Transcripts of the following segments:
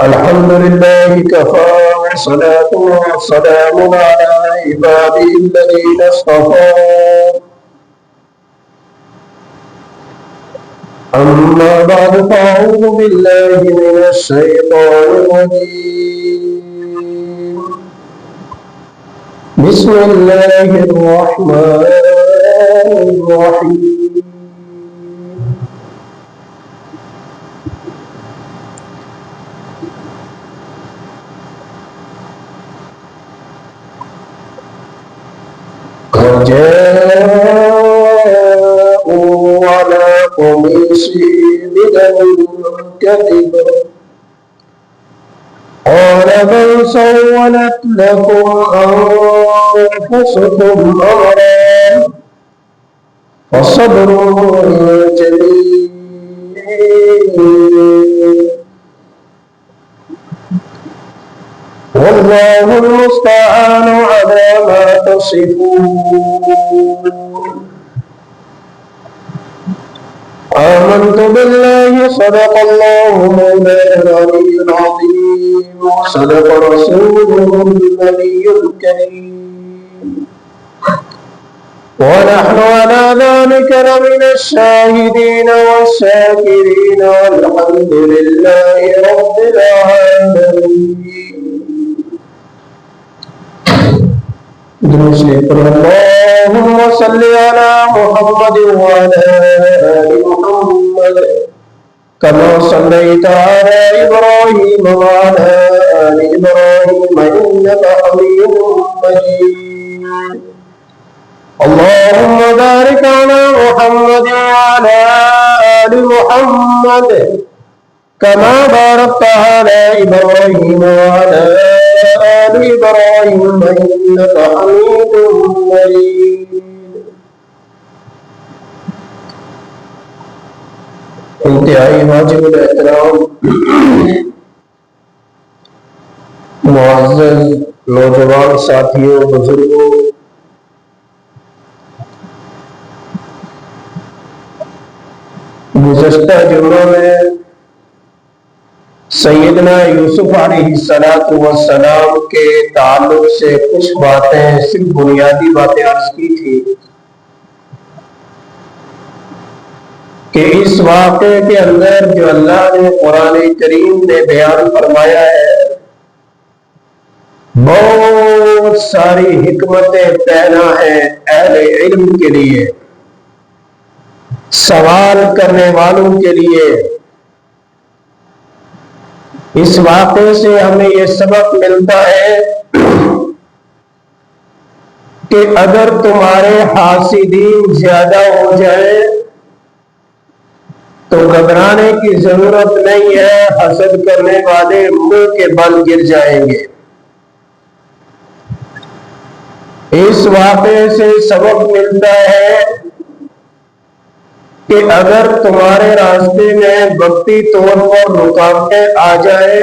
الحمد لله كفى والصلاة والسلام على عباده الذين اصطفى أما بعد فأعوذ بالله من الشيطان الرجيم بسم الله الرحمن الرحيم وجاءوا على قميصه بدم كذب قال بل سولت لكم أنفسكم أمرا فصبر جميل والله المستعان على ما تصفون آمنت بالله صدق الله مولانا العلي العظيم وصدق رسوله النبي الكريم ونحن على ذلك لمن الشاهدين والشاكرين والحمد لله رب العالمين. اللهم صل على محمد وعلى آل محمد كما صليت على إبراهيم وعلى آل إبراهيم إنك حميد مجيد. اللهم بارك على محمد وعلى آل محمد كما باركت على إبراهيم وعلى آل إبراهيم إنك حميد مجيد. انتہائی واجب الاحترام معزز نوجوان ساتھیوں، بزرگوں، گزشتہ جمعہ میں سیدنا یوسف علیہ السلام کے تعلق سے کچھ باتیں، صرف بنیادی باتیں عرض کی تھی کہ اس واقعے کے اندر جو اللہ نے قرآن کریم میں بیان فرمایا ہے بہت ساری حکمتیں پیدا ہیں اہل علم کے لیے، سوال کرنے والوں کے لیے. اس واقعے سے ہمیں یہ سبق ملتا ہے کہ اگر تمہارے حاسدین زیادہ ہو جائے تو گھبرانے کی ضرورت نہیں ہے، حسد کرنے والے منہ کے بل گر جائیں گے. اس واقعے سے سبق ملتا ہے کہ اگر تمہارے راستے میں وقتی طور پر رکاوٹیں آ جائے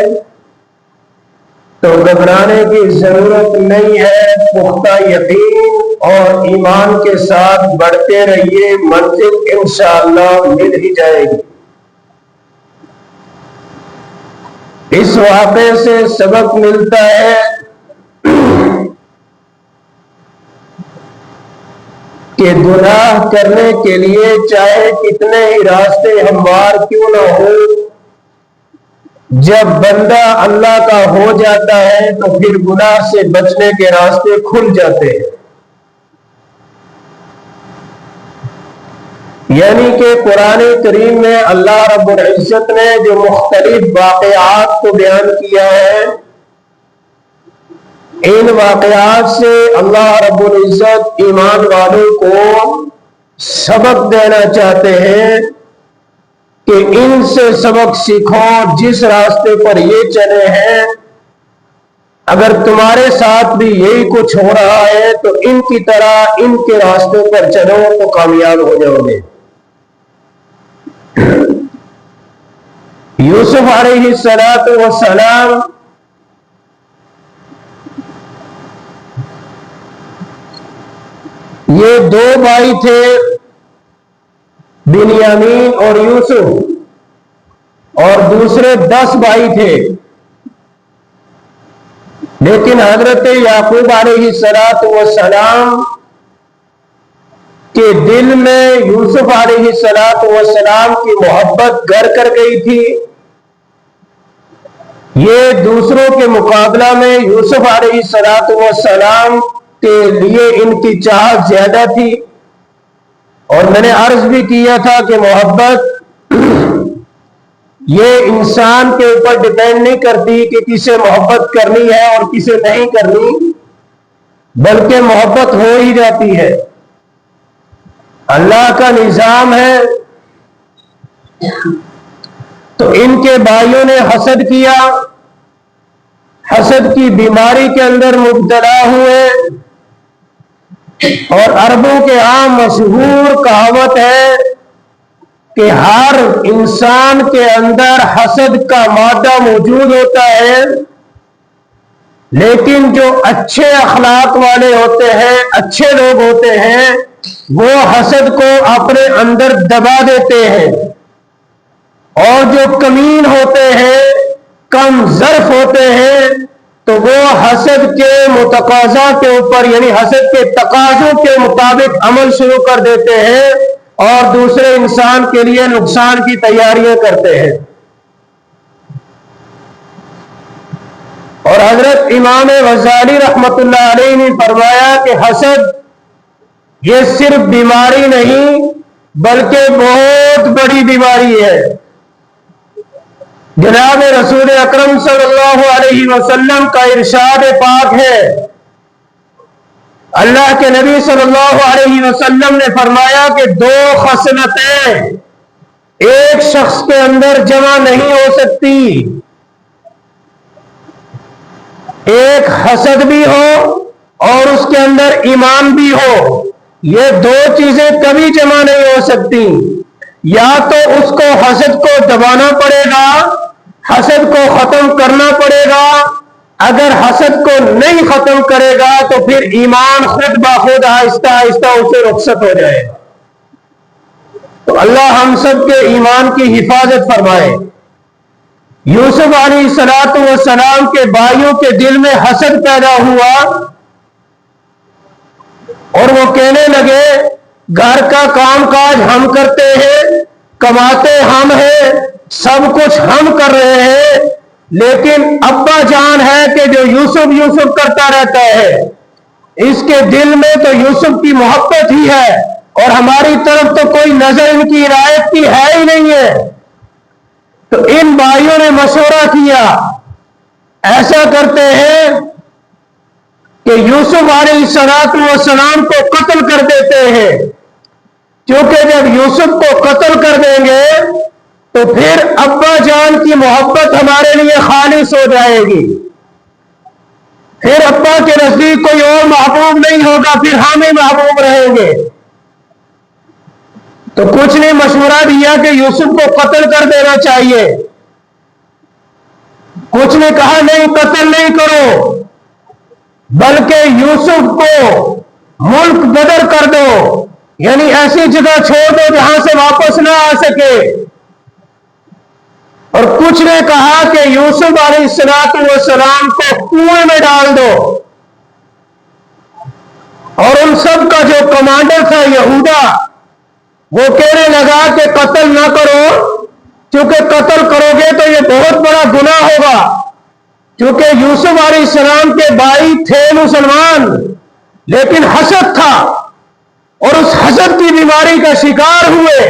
تو گھبرانے کی ضرورت نہیں ہے، پختہ یقین اور ایمان کے ساتھ بڑھتے رہیے، منزل انشاءاللہ مل ہی جائے گی. اس واقعے سے سبق ملتا ہے کہ گناہ کرنے کے لیے چاہے کتنے ہی راستے ہموار کیوں نہ ہو، جب بندہ اللہ کا ہو جاتا ہے تو پھر گناہ سے بچنے کے راستے کھل جاتے ہیں. یعنی کہ قرآن کریم میں اللہ رب العزت نے جو مختلف واقعات کو بیان کیا ہے، ان واقعات سے اللہ رب العزت ایمان والوں کو سبق دینا چاہتے ہیں کہ ان سے سبق سیکھو، جس راستے پر یہ چلے ہیں اگر تمہارے ساتھ بھی یہی کچھ ہو رہا ہے تو ان کی طرح ان کے راستے پر چلو تو کامیاب ہو جاؤ گے. یوسف علیہ السلام یہ دو بھائی تھے، بنیامین اور یوسف، اور دوسرے 10 بھائی تھے لیکن حضرت یعقوب علیہ السلام کے دل میں یوسف علیہ السلام کی محبت گھر کر گئی تھی. یہ دوسروں کے مقابلہ میں یوسف علیہ السلام کے لیے ان کی چاہت زیادہ تھی. اور میں نے عرض بھی کیا تھا کہ محبت یہ انسان کے اوپر ڈیپینڈ نہیں کرتی کہ کسے محبت کرنی ہے اور کسے نہیں کرنی، بلکہ محبت ہو ہی جاتی ہے. اللہ کا نظام ہے. تو ان کے بھائیوں نے حسد کیا، حسد کی بیماری کے اندر مبتلا ہوئے. اور عربوں کے عام مشہور کہاوت ہے کہ ہر انسان کے اندر حسد کا مادہ موجود ہوتا ہے، لیکن جو اچھے اخلاق والے ہوتے ہیں، اچھے لوگ ہوتے ہیں، وہ حسد کو اپنے اندر دبا دیتے ہیں. اور جو کمین ہوتے ہیں، کم ظرف ہوتے ہیں، تو وہ حسد کے متقاضا کے اوپر یعنی حسد کے تقاضوں کے مطابق عمل شروع کر دیتے ہیں اور دوسرے انسان کے لیے نقصان کی تیاریاں کرتے ہیں. اور حضرت امام غزالی رحمت اللہ علیہ نے فرمایا کہ حسد یہ صرف بیماری نہیں بلکہ بہت بڑی بیماری ہے. جناب رسول اکرم صلی اللہ علیہ وسلم کا ارشاد پاک ہے، اللہ کے نبی صلی اللہ علیہ وسلم نے فرمایا کہ دو خصلتیں ایک شخص کے اندر جمع نہیں ہو سکتی. ایک حسد بھی ہو اور اس کے اندر ایمان بھی ہو. یہ دو چیزیں کبھی جمع نہیں ہو سکتی. یا تو اس کو حسد کو دبانا پڑے گا، حسد کو ختم کرنا پڑے گا. اگر حسد کو نہیں ختم کرے گا تو پھر ایمان خود بخود آہستہ آہستہ اسے رخصت ہو جائے گا. تو اللہ ہم سب کے ایمان کی حفاظت فرمائے. یوسف علیہ السلام کے بھائیوں کے دل میں حسد پیدا ہوا اور وہ کہنے لگے گھر کا کام کاج ہم کرتے ہیں، کماتے ہم ہیں، سب کچھ ہم کر رہے ہیں، لیکن ابا جان ہے کہ جو یوسف یوسف کرتا رہتا ہے. اس کے دل میں تو یوسف کی محبت ہی ہے اور ہماری طرف تو کوئی نظر ان کی رعایت کی ہے ہی نہیں ہے. تو ان بھائیوں نے مشورہ کیا، ایسا کرتے ہیں کہ یوسف علیہ السلام کو قتل کر دیتے ہیں. کیونکہ جب یوسف کو قتل کر دیں گے تو پھر ابا جان کی محبت ہمارے لیے خالص ہو جائے گی. پھر ابا کے نزدیک کوئی اور محبوب نہیں ہوگا، پھر ہم ہی محبوب رہیں گے. تو کچھ نے مشورہ دیا کہ یوسف کو قتل کر دینا چاہیے. کچھ نے کہا نہیں، قتل نہیں کرو، بلکہ یوسف کو ملک بدر کر دو، یعنی ایسی جگہ چھوڑ دو جہاں سے واپس نہ آ سکے. اور کچھ نے کہا کہ یوسف علیہ السلام کو کنویں میں ڈال دو. اور ان سب کا جو کمانڈر تھا یہودا، وہ کہنے لگا کہ قتل نہ کرو، کیونکہ قتل کرو گے تو یہ بہت بڑا گناہ ہوگا. کیونکہ یوسف علیہ السلام کے بھائی تھے مسلمان، لیکن حسد تھا اور اس حسد کی بیماری کا شکار ہوئے.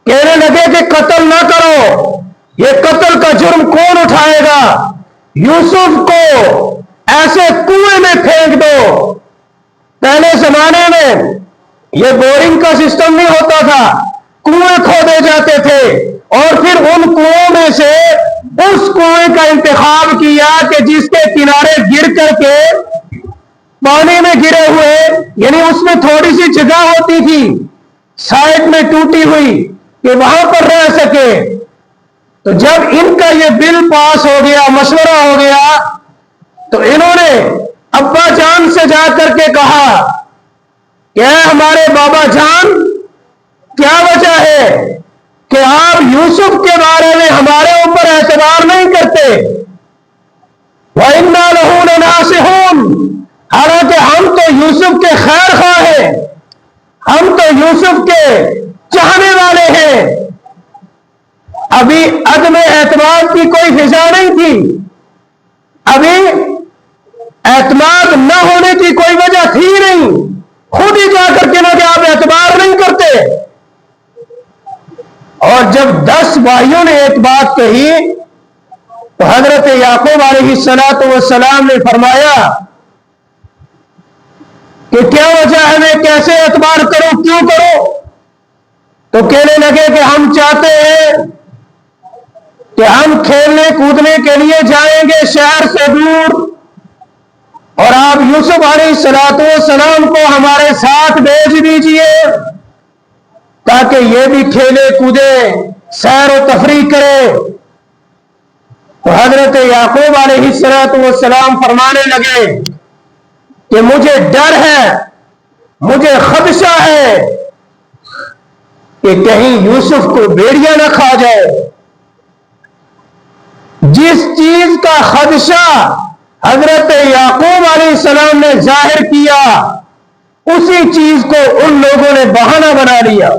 کہنے لگے کہ قتل نہ کرو، یہ قتل کا جرم کون اٹھائے گا؟ یوسف کو ایسے کنویں میں پھینک دو. پہلے زمانے میں یہ بورنگ کا سسٹم نہیں ہوتا تھا، کنویں کھودے جاتے تھے اور پھر ان کنووں میں سے اس کنویں کا انتخاب کیا کہ جس کے کنارے گر کر کے پانی میں گرے ہوئے، یعنی اس میں تھوڑی سی جگہ ہوتی تھی سائڈ میں ٹوٹی ہوئی کہ وہاں پر رہ سکے. تو جب ان کا یہ بل پاس ہو گیا، مشورہ ہو گیا، تو انہوں نے ابا جان سے جا کر کے کہا کہ اے ہمارے بابا جان، کیا وجہ ہے کہ آپ یوسف کے بارے میں ہمارے اوپر اعتبار نہیں کرتے؟ وَإِنَّا لَهُ لَنَاصِحُونَ، حالانکہ ہم تو یوسف کے خیر خواہ ہیں، ہم تو یوسف کے چاہنے والے ہیں۔ ابھی عدم اعتماد کی کوئی فضا نہیں تھی، ابھی اعتماد نہ ہونے کی کوئی وجہ تھی نہیں، خود ہی جا کر کے نہ کہ آپ اعتبار نہیں کرتے۔ اور جب 10 بھائیوں نے ایک بات کہی تو حضرت یعقوب علیہ السلام نے فرمایا کہ کیا وجہ ہے، میں کیسے اعتبار کروں، کیوں کروں؟ تو کہنے لگے کہ ہم چاہتے ہیں کہ ہم کھیلنے کودنے کے لیے جائیں گے شہر سے دور، اور آپ یوسف علیہ السلام کو ہمارے ساتھ بھیج دیجئے تاکہ یہ بھی کھیلے کودے، سیر و تفریح کرے۔ تو حضرت یعقوب علیہ السلام فرمانے لگے کہ مجھے ڈر ہے، مجھے خدشہ ہے کہ کہیں یوسف کو بھیڑیا نہ کھا جائے۔ جس چیز کا خدشہ حضرت یعقوب علیہ السلام نے ظاہر کیا، اسی چیز کو ان لوگوں نے بہانہ بنا لیا۔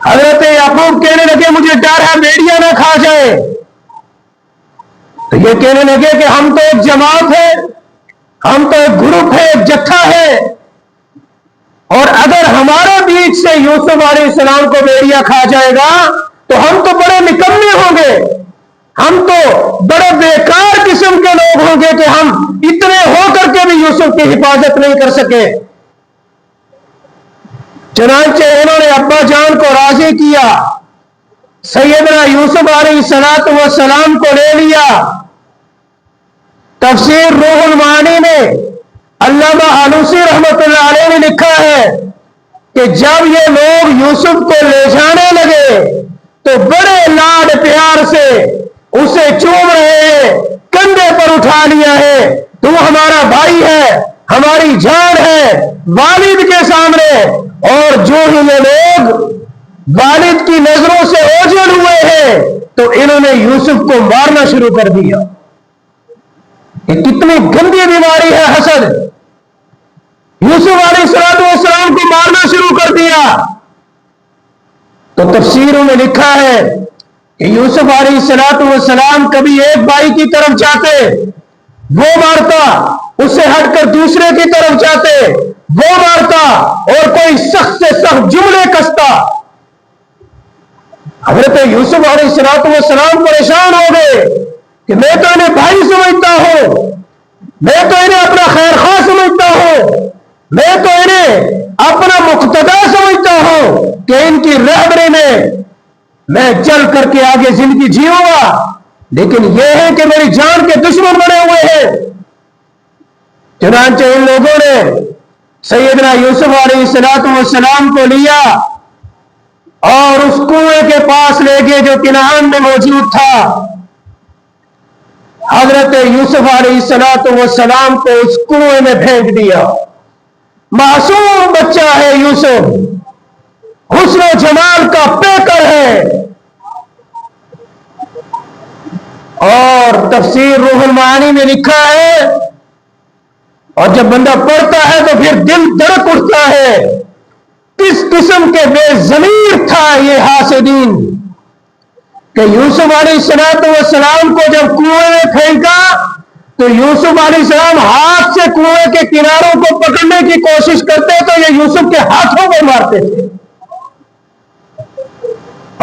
حضرت یعقوب کہنے لگے مجھے ڈر ہے بھیڑیا نہ کھا جائے، تو یہ کہنے لگے کہ ہم تو ایک جماعت ہے، ہم تو ایک گروپ ہے، ایک جتھا ہے، اور اگر ہمارے بیچ سے یوسف علیہ السلام کو بھیڑیا کھا جائے گا تو ہم تو بڑے نکمے ہوں گے، ہم تو بڑے بیکار قسم کے لوگ ہوں گے کہ ہم اتنے ہو کر کے بھی یوسف کی حفاظت نہیں کر سکے۔ چنانچہ انہوں نے ابا جان کو راضی کیا، سیدنا یوسف علیہ السلام کو لے لیا۔ تفسیر روح المعانی میں علامہ آلوسی رحمۃ اللہ علیہ نے لکھا ہے کہ جب یہ لوگ یوسف کو لے جانے لگے تو بڑے لاڈ پیار سے اسے چوم رہے ہیں، کندھے پر اٹھا لیا ہے، تو ہمارا بھائی ہے، ہماری جان ہے، والد کے سامنے۔ اور جو ہی یہ لوگ والد کی نظروں سے اوجھل ہوئے ہیں تو انہوں نے یوسف کو مارنا شروع کر دیا۔ یہ کتنی گندی بیماری ہے حسد، یوسف علیہ السلام کو مارنا شروع کر دیا۔ تو تفسیروں میں لکھا ہے کہ یوسف علیہ السلام کبھی ایک بھائی کی طرف جاتے وہ مارتا، اس سے ہٹ کر دوسرے کی طرف جاتے وہ مارتا، اور کوئی سخت سے سخت جملے کستا۔ حضرت یوسف علیہ السلام پریشان ہو گئے کہ میں تو انہیں بھائی سمجھتا ہوں، میں تو انہیں اپنا خیر خواہ سمجھتا ہوں، میں تو انہیں اپنا مقتدا سمجھتا ہوں کہ ان کی رہبری میں چل کر کے آگے زندگی جیوں گا، لیکن یہ ہے کہ میری جان کے دشمن بنے ہوئے ہیں۔ چنانچہ ان لوگوں نے سیدنا یوسف علیہ السلام کو لیا اور اس کنویں کے پاس لے گئے جو کنعان میں موجود تھا۔ حضرت یوسف علیہ السلام کو اس کنویں میں پھینک دیا۔ معصوم بچہ ہے یوسف، حسن و جمال کا پیکر ہے۔ اور تفسیر روح المعانی میں لکھا ہے، اور جب بندہ پڑھتا ہے تو پھر دل دھڑک اٹھتا ہے، کس قسم کے بے ضمیر تھا یہ حاسدین کہ یوسف علیہ السلام کو جب کنویں میں پھینکا تو یوسف علیہ السلام ہاتھ سے کنویں کے کناروں کو پکڑنے کی کوشش کرتے تو یہ یوسف کے ہاتھوں کو مارتے تھے،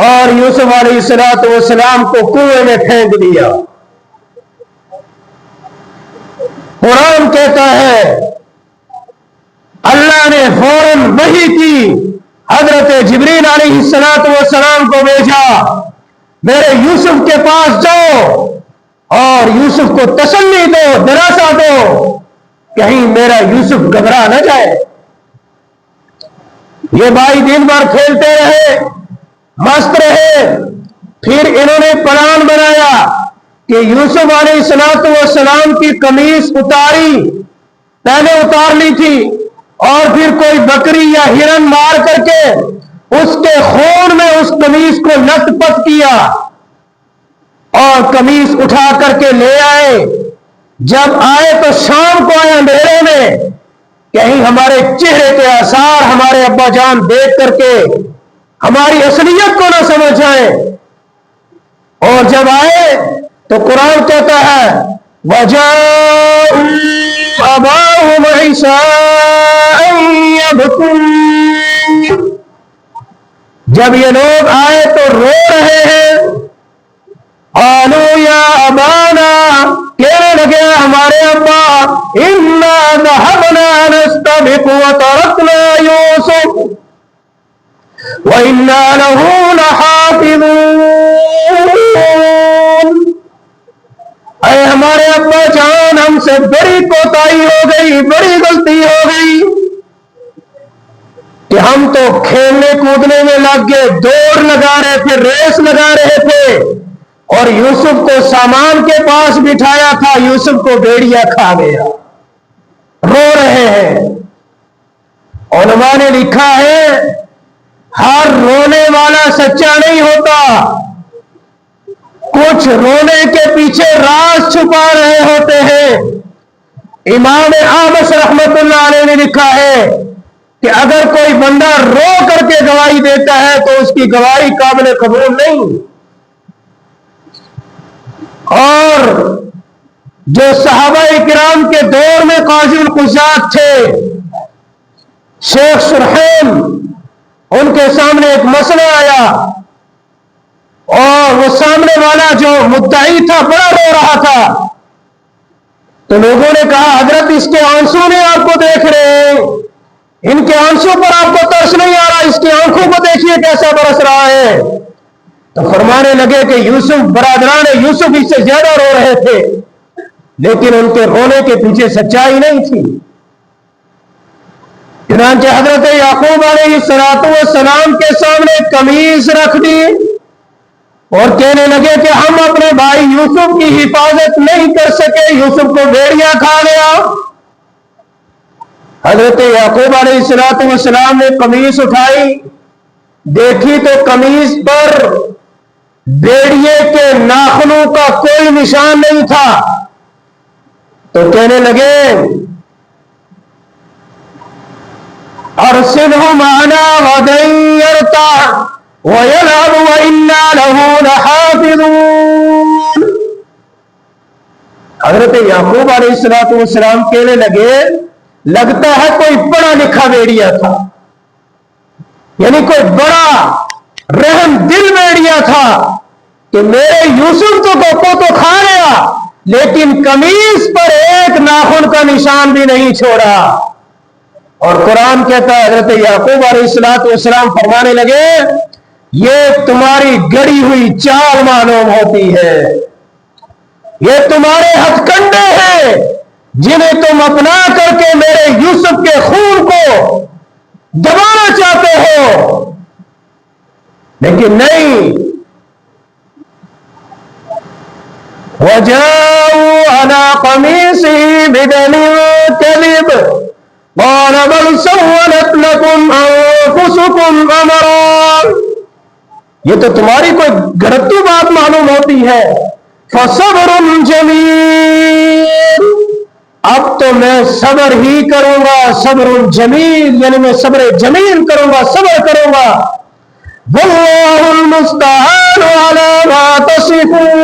اور یوسف علیہ السلام کو کنویں میں پھینک دیا۔ قرآن کہتا ہے اللہ نے فوراً وحی کی، حضرت جبریل علیہ السلام کو بھیجا، میرے یوسف کے پاس جاؤ اور یوسف کو تسلی دو، دلاسا دو، کہیں میرا یوسف گھبرا نہ جائے۔ یہ بھائی دن بھر کھیلتے رہے، مست رہے، پھر انہوں نے پلان بنایا کہ یوسف علیہ السلام کی قمیص اتاری، پہلے اتار لی تھی، اور پھر کوئی بکری یا ہرن مار کر کے اس کے خون میں اس قمیص کو لت پت کیا، اور قمیص اٹھا کر کے لے آئے. جب آئے تو شام کو آئے اندھیرے میں, کہیں ہمارے چہرے کے آثار ہمارے ابا جان دیکھ کر کے ہماری اصلیت کو نہ سمجھ جائیں. اور جب آئے تو قرآن کہتا ہے وَجَاءُوا أَبَاهُمْ عِشَاءً يَبْكُونَ. جب یہ لوگ آئے تو رو رہے ہیں. قالوا يا أبانا, کہنے لگے ہمارے ابا, إِنَّا ذَهَبْنَا نَسْتَبِقُ وَتَرَكْنَا يُوسُفَ وَإِنَّا لَهُ لَحَافِظُونَ. اے ہمارے ابا جان, ہم سے بڑی کوتاہی ہو گئی, بڑی غلطی ہو گئی کہ ہم تو کھیلنے کودنے میں لگ گئے, دوڑ لگا رہے تھے, ریس لگا رہے تھے, اور یوسف کو سامان کے پاس بٹھایا تھا, یوسف کو بھیڑیا کھا گیا. رو رہے ہیں. علماء نے لکھا ہے ہر رونے والا سچا نہیں ہوتا, کچھ رونے کے پیچھے راز چھپا رہے ہوتے ہیں. امام احمد رحمت اللہ علیہ نے لکھا ہے کہ اگر کوئی بندہ رو کر کے گواہی دیتا ہے تو اس کی گواہی قابل قبول نہیں. اور جو صحابہ کرام کے دور میں قاضی القضات تھے, شیخ سرحین, ان کے سامنے ایک مسئلہ آیا اور وہ سامنے والا جو مدعی تھا بڑا رو رہا تھا. تو لوگوں نے کہا حضرت اس کے آنسو نے آپ کو دیکھ رہے ہیں, ان کے آنسو پر آپ کو ترس نہیں آ رہا, اس کی آنکھوں کو دیکھیے کیسا برس رہا ہے. تو فرمانے لگے کہ یوسف, برادران یوسف اس سے زیادہ رو رہے تھے, لیکن ان کے رونے کے پیچھے سچائی نہیں تھی. چنانچہ حضرت یعقوب علیہ السلام کے سامنے قمیص رکھ دی اور کہنے لگے کہ ہم اپنے بھائی یوسف کی حفاظت نہیں کر سکے, یوسف کو بھیڑیا کھا گیا. حضرت یعقوب علیہ السلام نے قمیص اٹھائی, دیکھی تو قمیص پر بھیڑیے کے ناخنوں کا کوئی نشان نہیں تھا. تو کہنے لگے ارسلہ معنا غدا یرتع وَيَلْعَبُ وَإِنَّا لَهُ لَحَافِظُونَ. حضرت یعقوب علیہ السلام کہنے لگے لگتا ہے کوئی پڑھا لکھا بھیڑیا تھا, یعنی کوئی بڑا رحم دل بھیڑیا تھا کہ میرے یوسف کو تو کھا گیا, لیکن قمیص پر ایک ناخن کا نشان بھی نہیں چھوڑا. اور قرآن کہتا ہے حضرت یعقوب علیہ السلام فرمانے لگے یہ تمہاری گڑی ہوئی چال معلوم ہوتی ہے, یہ تمہارے ہتھ کنڈے ہیں جنہیں تم اپنا کر کے میرے یوسف کے خون کو دبانا چاہتے ہو, لیکن نہیں. وَجَاءُوا عَلَىٰ قَمِيصِهِ بِدَمٍ كَذِبٍ قَالَ بَلْ سَوَّلَتْ لَكُمْ أَنفُسُكُمْ أَمْرًا. یہ تو تمہاری کوئی گھرتو بات معلوم ہوتی ہے. فَصَبْرٌ جَمِيلٌ, اب تو میں صبر ہی کروں گا. صبر جمیل یعنی میں صبر جمیل کروں گا, صبر کروں گا. وَاللَّهُ الْمُسْتَعَانُ عَلَىٰ مَا تَصِفُونَ.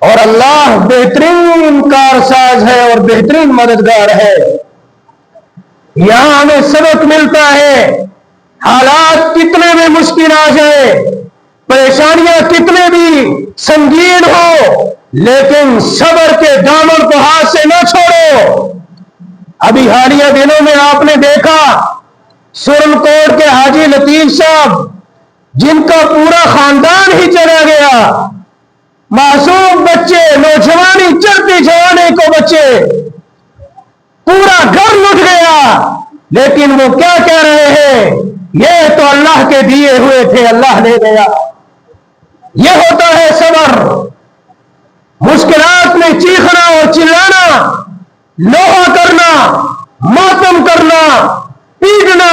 اور اللہ بہترین کارساز ہے اور بہترین مددگار ہے. یہاں ہمیں سبق ملتا ہے حالات کتنے بھی مشکل آ جائے, پریشانیاں کتنے بھی سنگین ہو, لیکن صبر کے دامن کو ہاتھ سے نہ چھوڑو. ابھی حالیہ دنوں میں آپ نے دیکھا سرن کوٹ کے حاجی لطیف صاحب جن کا پورا خاندان ہی چلا گیا, معصوم بچے, نوجوانی چڑھتی جوانے کو بچے, پورا گھر لٹ گیا, لیکن وہ کیا کہہ رہے ہیں یہ تو اللہ کے دیے ہوئے تھے, اللہ لے گیا. یہ ہوتا ہے صبر. مشکلات میں چیخنا اور چلانا, لوہا کرنا, ماتم کرنا, پیٹنا,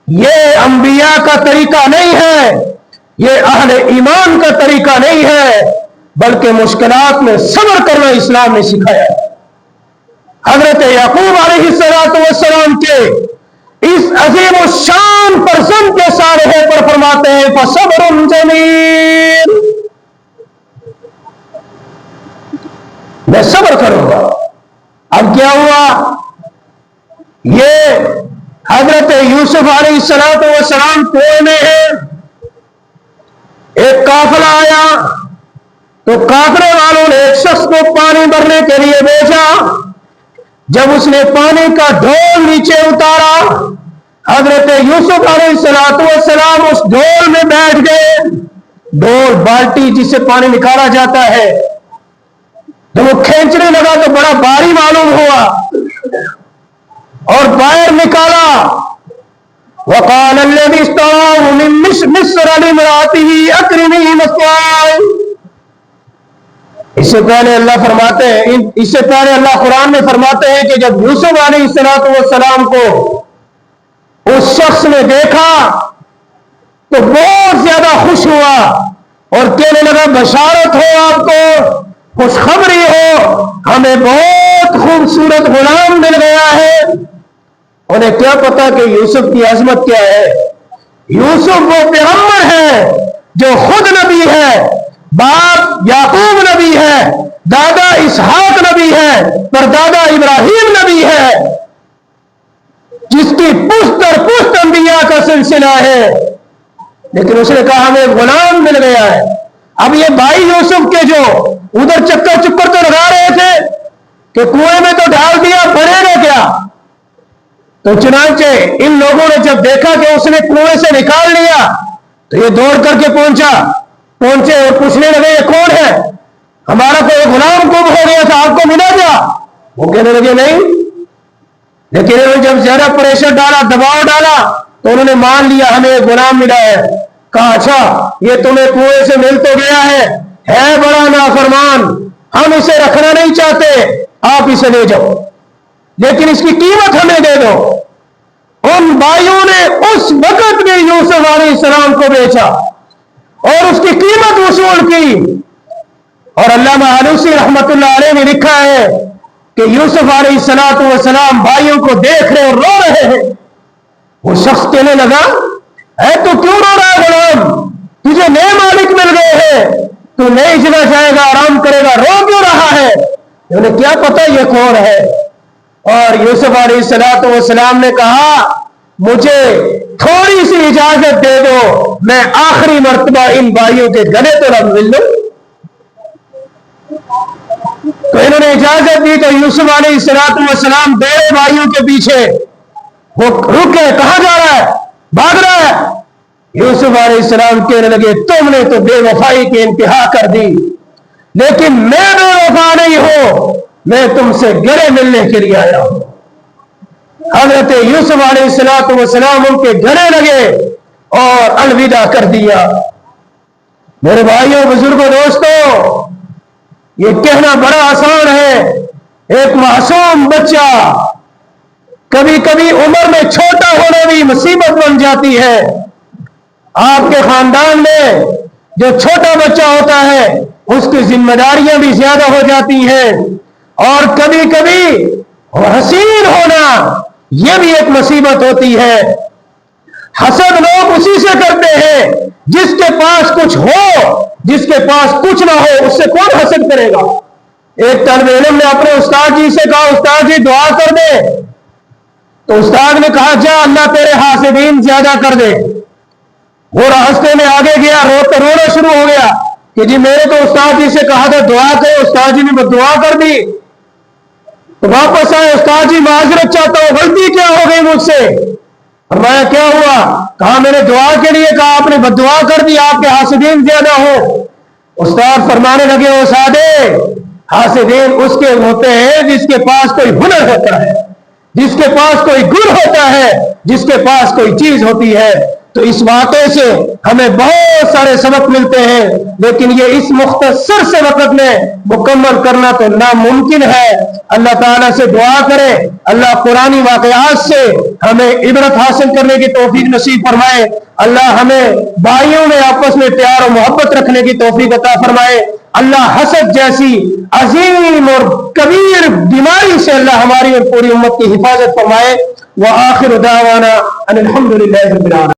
یہ انبیاء کا طریقہ نہیں ہے. یہ اہل ایمان کا طریقہ نہیں ہے، بلکہ مشکلات میں صبر کرنا اسلام نے سکھایا ہے۔ حضرت یعقوب علیہ السلام کے اس عظیم الشان فرزند کے صالحے پر فرماتے ہیں فصبر جمیل، میں صبر کروں گا۔ اب کیا ہوا؟ یہ حضرت یوسف علیہ السلام کنویں میں ہے، ایک قافلہ آیا تو قافلے والوں نے ایک شخص کو پانی بھرنے کے لیے بھیجا۔ جب اس نے پانی کا ڈھول نیچے اتارا، حضرت یوسف علیہ السلام اس ڈھول میں بیٹھ گئے۔ ڈھول بالٹی جس سے پانی نکالا جاتا ہے، جب وہ کھینچنے لگا تو بڑا بھاری معلوم ہوا اور باہر نکالا۔ وقال الذي استوى من مصر لامرأته اكرمي مثواي۔ اس سے پہلے اللہ قرآن میں فرماتے ہیں کہ جب یوسف علیہ السلام کو اس شخص نے دیکھا تو بہت زیادہ خوش ہوا اور کہنے لگا بشارت ہو آپ کو، خوشخبری ہو، ہمیں بہت خوبصورت غلام مل گیا ہے۔ انہیں کیا پتا کہ یوسف کی عظمت کیا ہے؟ یوسف وہ پیغمبر ہے جو خود نبی ہے، باپ یعقوب نبی ہے، دادا اسحاق نبی ہے، پردادا ابراہیم نبی ہے، جس کی پشت در پشت انبیاء کا سلسلہ ہے۔ لیکن اس نے کہا ہمیں غلام مل گیا ہے۔ اب یہ بھائی یوسف کے جو ادھر چکر چکر تو لگا رہے تھے کہ کنویں میں تو ڈال دیا، بڑھے گا کیا؟ تو چنانچہ ان لوگوں نے جب دیکھا کہ اس نے کنویں سے نکال لیا تو یہ دوڑ کر کے پہنچے اور پوچھنے لگے یہ کون ہے؟ ہمارا کوئی غلام گم ہو گیا تھا، آپ کو ملا کیا؟ وہ کہنے لگے نہیں، لیکن انہوں نے جب زیادہ پریشر ڈالا، دباؤ ڈالا تو انہوں نے مان لیا ہمیں ایک غلام ملا ہے۔ کہا اچھا یہ تمہیں کنویں سے مل تو گیا ہے بڑا نافرمان، ہم اسے رکھنا نہیں چاہتے، آپ اسے لے جاؤ لیکن اس کی قیمت ہمیں دے دو۔ ان بھائیوں نے اس وقت میں یوسف علیہ السلام کو بیچا اور اس کی قیمت وصول کی۔ اور علامہ آلوسی رحمت اللہ علیہ نے لکھا ہے کہ یوسف علیہ السلام بھائیوں کو دیکھ رہے اور رو رہے ہیں۔ وہ شخص کہنے لگا اے تو کیوں رو رہا ہے غلام؟ تجھے نئے مالک مل گئے ہیں، تو نئی جگہ جائے گا، آرام کرے گا، رو کیوں رہا ہے؟ انہیں کیا پتا یہ کون ہے؟ اور یوسف علیہ السلام نے کہا مجھے تھوڑی سی اجازت دے دو، میں آخری مرتبہ ان بھائیوں کے گلے تو رب مل لوں۔ تو انہوں نے اجازت دی تو یوسف علیہ السلام دوڑے بھائیوں کے پیچھے، وہ رکے، کہاں جا رہا ہے؟ بھاگ رہا ہے۔ یوسف علیہ السلام کہنے لگے تم نے تو بے وفائی کی انتہا کر دی، لیکن میں بے وفا نہیں ہوں، میں تم سے گلے ملنے کے لیے آیا ہوں۔ حضرت یوسف علیہ السلام ان کے گلے لگے اور الوداع کر دیا۔ میرے بھائیوں، بزرگوں، دوستوں، یہ کہنا بڑا آسان ہے۔ ایک معصوم بچہ کبھی کبھی عمر میں چھوٹا ہونا بھی مصیبت بن جاتی ہے۔ آپ کے خاندان میں جو چھوٹا بچہ ہوتا ہے اس کی ذمہ داریاں بھی زیادہ ہو جاتی ہیں، اور کبھی کبھی حسین ہونا یہ بھی ایک مصیبت ہوتی ہے۔ حسد لوگ اسی سے کرتے ہیں جس کے پاس کچھ ہو، جس کے پاس کچھ نہ ہو اس سے کون حسد کرے گا؟ ایک طالب علم نے اپنے استاد جی سے کہا استاد جی دعا کر دے، تو استاد نے کہا جا اللہ تیرے حاسدین زیادہ کر دے۔ وہ راستے میں آگے گیا، رونا شروع ہو گیا کہ جی میں نے تو استاد جی سے کہا تھا دعا کرے، استاد جی نے دعا کر دی۔ تو واپس آئے، استاد جی معذرت چاہتا ہوں، غلطی کیا ہو گئی مجھ سے؟ فرمایا کیا ہوا؟ کہا میں نے دعا کے لیے کہا، آپ نے بددعا کر دی، آپ کے حاسدین زیادہ ہو۔ استاد فرمانے لگے او سادے، حاسدین اس کے ہوتے ہیں جس کے پاس کوئی ہنر ہوتا ہے، جس کے پاس کوئی گن ہوتا ہے، جس کے پاس کوئی چیز ہوتی ہے۔ تو اس واقعے سے ہمیں بہت بہت سارے سبق ملتے ہیں، لیکن یہ اس مختصر سے وقت میں مکمل کرنا تو ناممکن ہے۔ اللہ تعالیٰ سے دعا کرے اللہ قرآنی واقعات سے ہمیں عبرت حاصل کرنے کی توفیق نصیب فرمائے، اللہ ہمیں بھائیوں میں آپس میں پیار و محبت رکھنے کی توفیق عطا فرمائے، اللہ حسد جیسی عظیم اور کبیر بیماری سے اللہ ہماری اور پوری امت کی حفاظت فرمائے۔ وآخر دعوانا ان الحمد للہ رب العالمین۔